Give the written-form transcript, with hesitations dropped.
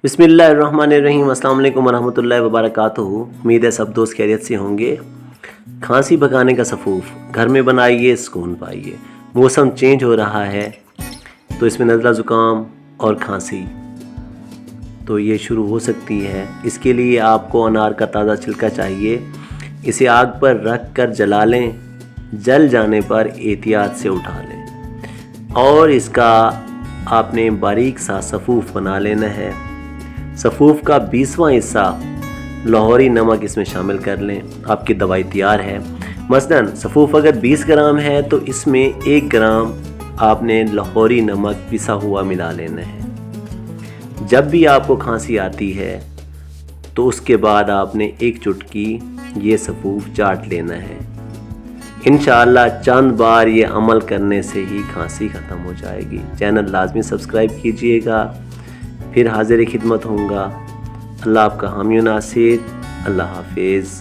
بسم اللہ الرحمن الرحیم۔ السلام علیکم ورحمۃ اللہ وبرکاتہ۔ امید ہے سب دوست خیریت سے ہوں گے۔ کھانسی بھگانے کا سفوف گھر میں بنائیے، سکون پائیے۔ موسم چینج ہو رہا ہے تو اس میں نزلہ زکام اور کھانسی تو یہ شروع ہو سکتی ہے۔ اس کے لیے آپ کو انار کا تازہ چھلکا چاہیے۔ اسے آگ پر رکھ کر جلا لیں، جل جانے پر احتیاط سے اٹھا لیں اور اس کا آپ نے باریک سا سفوف بنا لینا ہے۔ سفوف کا 20واں حصہ لاہوری نمک اس میں شامل کر لیں، آپ کی دوائی تیار ہے۔ مثلاً سفوف اگر 20 گرام ہے تو اس میں 1 گرام آپ نے لاہوری نمک پسا ہوا ملا لینا ہے۔ جب بھی آپ کو کھانسی آتی ہے تو اس کے بعد آپ نے 1 چٹکی یہ سفوف چاٹ لینا ہے۔ انشاءاللہ چند بار یہ عمل کرنے سے ہی کھانسی ختم ہو جائے گی۔ چینل لازمی سبسکرائب کیجئے گا، پھر حاضر خدمت ہوں گا۔ اللہ آپ کا حامی و ناصر۔ اللہ حافظ۔